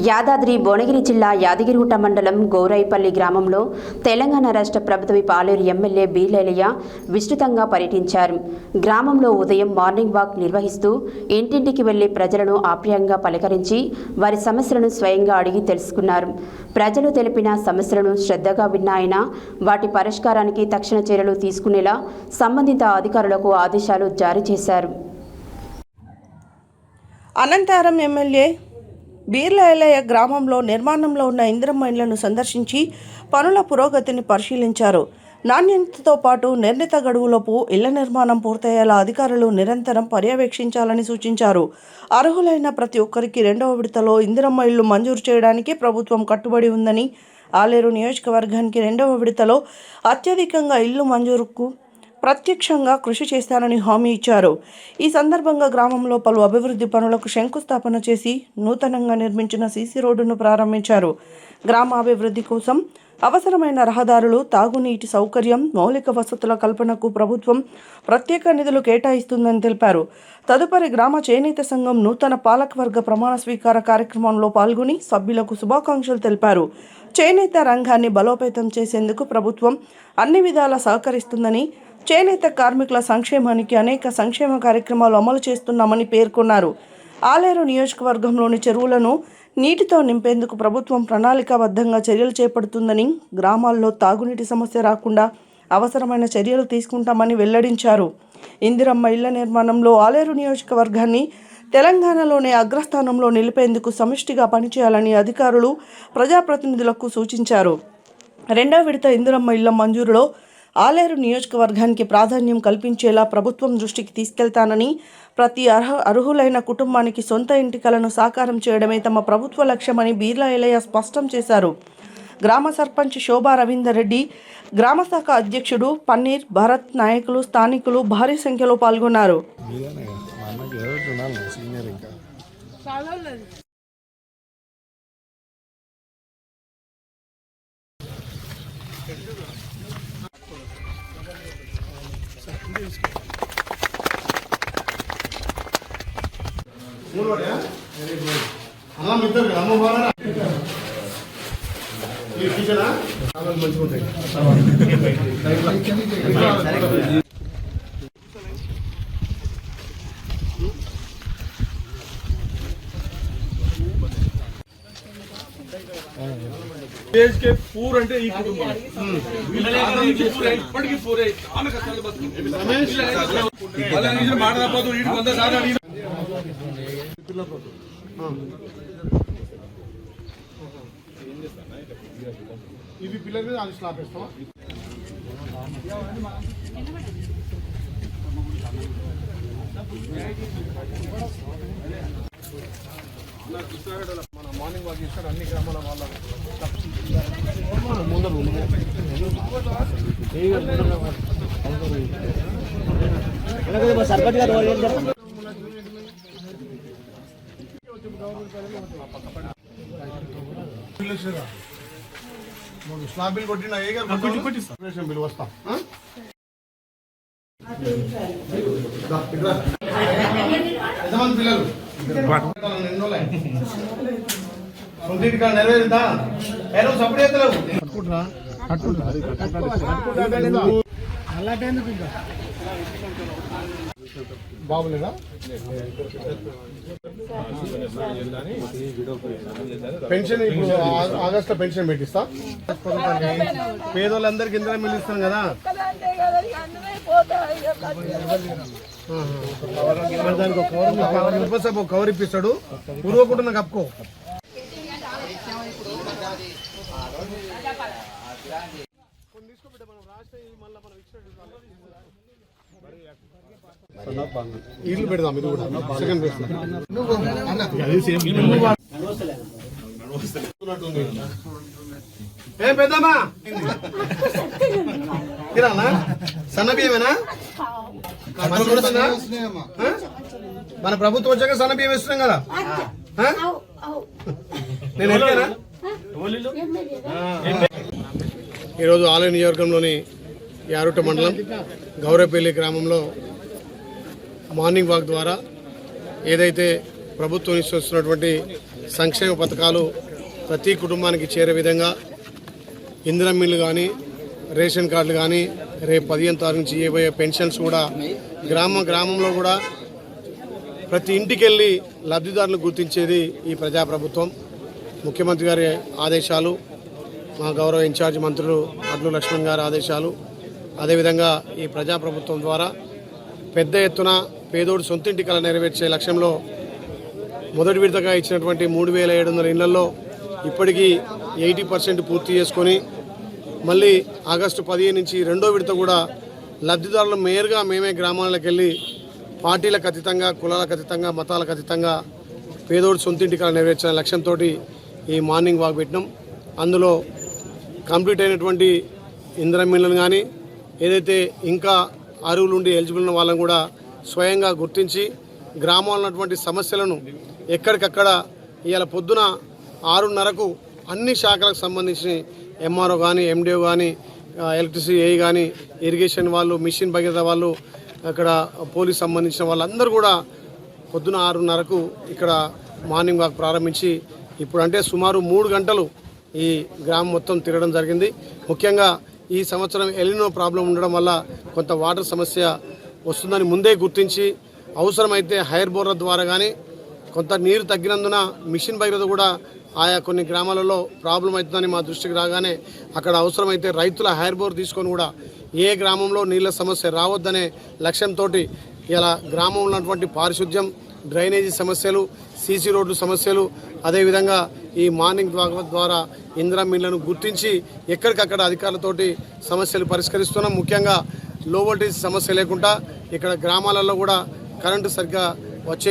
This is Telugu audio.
యాదాద్రి భువనగిరి జిల్లా యాదగిరిగుట్ట మండలం గౌరైపల్లి గ్రామంలో తెలంగాణ రాష్ట్ర ప్రభుత్వ పాలేరు ఎమ్మెల్యే బి లైలయ్య విస్తృతంగా పర్యటించారు. గ్రామంలో ఉదయం మార్నింగ్ వాక్ నిర్వహిస్తూ ఇంటింటికి వెళ్లి ప్రజలను ఆప్యాయంగా పలకరించి వారి సమస్యలను స్వయంగా అడిగి తెలుసుకున్నారు. ప్రజలు తెలిపిన సమస్యలను శ్రద్ధగా విన్న ఆయన వాటి పరిష్కారానికి తక్షణ చర్యలు తీసుకునేలా సంబంధిత అధికారులకు ఆదేశాలు జారీ చేశారు. అనంతరం ఎమ్మెల్యే బీర్లైలయ్య గ్రామంలో నిర్మాణంలో ఉన్న ఇందిరమ్మ ఇళ్లను సందర్శించి పనుల పురోగతిని పరిశీలించారు. నాణ్యతతో పాటు నిర్ణీత గడువులోపు ఇళ్ల నిర్మాణం పూర్తయ్యేలా అధికారులు నిరంతరం పర్యవేక్షించాలని సూచించారు. అర్హులైన ప్రతి ఒక్కరికి 2వ విడతలో ఇందిరమ్మ ఇళ్లు మంజూరు చేయడానికి ప్రభుత్వం కట్టుబడి ఉందని, ఆలేరు నియోజకవర్గానికి 2వ విడతలో అత్యధికంగా ఇళ్లు మంజూరుకు ప్రత్యక్షంగా కృషి చేస్తానని హామీ ఇచ్చారు. ఈ సందర్భంగా గ్రామంలో పలు అభివృద్ధి పనులకు శంకుస్థాపన చేసి నూతనంగా నిర్మించిన సీసీ రోడ్డును ప్రారంభించారు. గ్రామ అభివృద్ధి కోసం అవసరమైన రహదారులు, తాగునీటి సౌకర్యం, మౌలిక వసతుల కల్పనకు ప్రభుత్వం ప్రత్యేక నిధులు కేటాయిస్తుందని తెలిపారు. తదుపరి గ్రామ చేనేత సంఘం నూతన పాలకవర్గ ప్రమాణ స్వీకార కార్యక్రమంలో పాల్గొని సభ్యులకు శుభాకాంక్షలు తెలిపారు. చేనేత రంగాన్ని బలోపేతం చేసేందుకు ప్రభుత్వం అన్ని విధాలా సహకరిస్తుందని, చేనేత కార్మికుల సంక్షేమానికి అనేక సంక్షేమ కార్యక్రమాలు అమలు చేస్తున్నామని పేర్కొన్నారు. ఆలేరు నియోజకవర్గంలోని చెరువులను నీటితో నింపేందుకు ప్రభుత్వం ప్రణాళికాబద్ధంగా చర్యలు చేపడుతుందని, గ్రామాల్లో తాగునీటి సమస్య రాకుండా అవసరమైన చర్యలు తీసుకుంటామని వెల్లడించారు. ఇందిరమ్మ ఇళ్ల నిర్మాణంలో ఆలేరు నియోజకవర్గాన్ని తెలంగాణలోనే అగ్రస్థానంలో నిలిపేందుకు సమిష్టిగా పనిచేయాలని అధికారులు, ప్రజాప్రతినిధులకు సూచించారు. 2వ విడత ఇందిరమ్మ ఇళ్ల మంజూరులో ఆలేరు నియోజకవర్గానికి ప్రాధాన్యం కల్పించేలా ప్రభుత్వం దృష్టికి తీసుకెళ్తానని, ప్రతి అర్హులైన కుటుంబానికి సొంత ఇంటి కలను సాకారం చేయడమే తమ ప్రభుత్వ లక్ష్యమని బీర్లైలయ్య స్పష్టం చేశారు. గ్రామ సర్పంచ్ శోభా రవీందర్ రెడ్డి, గ్రామ శాఖ అధ్యక్షుడు పన్నీర్ భరత్, నాయకులు, స్థానికులు భారీ సంఖ్యలో పాల్గొన్నారు. देश के पूर అంటే ఈ కుటుంబం ఇప్పటికి పూరే చాలా కష్టాలు బతుకుతుంది. అలా నిజం మాట్లాడకపోతే వీడికి 100 సార్లు అడిగిన ఇవి పిల్లల మీద అది స్లాబ్ వేస్తావా? మన మార్నింగ్ వాక్ చేస్తారు అన్ని గ్రామాల వాళ్ళ ముందర స్లాబ్ బిల్ కొట్టిన బిల్ వస్తాం. ఎంతమంది పిల్లలు సొంత నెరవేరుతా సపోర్ట్ చేస్తలేవు బాబులేదా? పెన్షన్ ఇప్పుడు ఆగస్టులో పెన్షన్ పెట్టిస్తా. పేదోళ్ళందరికీ ఇందులో మిగిలిస్తాం కదా. దానికి ఒక కవర్ ఇప్పిస్తాడు. పూర్వకుండా కప్పుకో. ఇల్లు పెడదాం. ఇది కూడా సెకండ్ ఏం పెద్దమ్మా తిరానా? సన్న బియ్యమేనా? మన ప్రభుత్వం వచ్చాక సన్న బియ్యం ఇస్తున్నాం కదా. నేను వెళ్ళానా? ఈరోజు ఆలేరు నియోజకవర్గంలోని యారుట్ట మండలం గౌరైపల్లి గ్రామంలో మార్నింగ్ వాక్ ద్వారా ఏదైతే ప్రభుత్వం ఇస్తున్నటువంటి సంక్షేమ పథకాలు ప్రతి కుటుంబానికి చేరే విధంగా ఇందిరమ్మ ఇల్లు కానీ రేషన్ కార్డులు కానీ రేపు 15వ తారీఖు నుంచి ఇవ్వబోయే పెన్షన్స్ కూడా గ్రామంలో కూడా ప్రతి ఇంటికి వెళ్ళి లబ్ధిదారులను గుర్తించేది ఈ ప్రజాప్రభుత్వం. ముఖ్యమంత్రి గారి ఆదేశాలు, మా గౌరవ ఇన్ఛార్జ్ మంత్రులు అడ్లు లక్ష్మణ్ గారి ఆదేశాలు, అదేవిధంగా ఈ ప్రజాప్రభుత్వం ద్వారా పెద్ద ఎత్తున పేదోడు సొంతింటి కల నెరవేర్చే లక్ష్యంలో మొదటి విడతగా ఇచ్చినటువంటి 3,700 ఇళ్లలో ఇప్పటికీ 80% పూర్తి చేసుకొని మళ్ళీ ఆగస్టు 15 నుంచి రెండో విడత కూడా లబ్ధిదారులు మేమే గ్రామాలకు వెళ్ళి పార్టీలకు అతీతంగా, కులాలకు అతీతంగా, మతాలకు అతీతంగా పేదోడు సొంతింటి కల నెరవేర్చిన లక్ష్యంతో ఈ మార్నింగ్ వాక్ పెట్టినాం. అందులో కంప్లీట్ అయినటువంటి ఇందిరమ్మ ఇళ్లను కానీ ఏదైతే ఇంకా అర్హులు ఉండి ఎలిజిబుల్ ఉన్న వాళ్ళని కూడా స్వయంగా గుర్తించి గ్రామంలో ఉన్నటువంటి సమస్యలను ఎక్కడికక్కడ ఇవాళ పొద్దున 6:30కు అన్ని శాఖలకు సంబంధించి ఎంఆర్ఓ కానీ, ఎండిఓ కానీ, ఎలక్ట్రిసిటీ ఏఈ కానీ, ఇరిగేషన్ వాళ్ళు, మిషన్ భగీరథ వాళ్ళు, అక్కడ పోలీస్ సంబంధించిన వాళ్ళందరూ కూడా పొద్దున 6:30కు ఇక్కడ మార్నింగ్ వాక్ ప్రారంభించి ఇప్పుడు అంటే సుమారు 3 గంటలు ఈ గ్రామం మొత్తం తిరగడం జరిగింది. ముఖ్యంగా ఈ సంవత్సరం ఎలినో ప్రాబ్లం ఉండడం వల్ల కొంత వాటర్ సమస్య వస్తుందని ముందే గుర్తించి అవసరమైతే హైర్ బోర్ల ద్వారా కానీ కొంత నీరు తగ్గినందున మిషన్ భగీరథ కూడా ఆయా కొన్ని గ్రామాలలో ప్రాబ్లం అవుతుందని మా దృష్టికి రాగానే అక్కడ అవసరమైతే రైతుల హైర్ బోర్ తీసుకొని కూడా ఏ గ్రామంలో నీళ్ళ సమస్య రావద్దనే లక్ష్యంతో ఇలా గ్రామంలో ఉన్నటువంటి పారిశుద్ధ్యం, డ్రైనేజీ సమస్యలు, సీసీ రోడ్లు సమస్యలు, అదేవిధంగా ఈ మార్నింగ్ వాక్ ద్వారా ఇందిరమ్మ ఇళ్లను గుర్తించి ఎక్కడికక్కడ అధికారులతోటి సమస్యలు పరిష్కరిస్తున్నాం. ముఖ్యంగా లో వోల్టేజ్ సమస్య లేకుండా ఇక్కడ గ్రామాలలో కూడా కరెంటు సరిగ్గా వచ్చే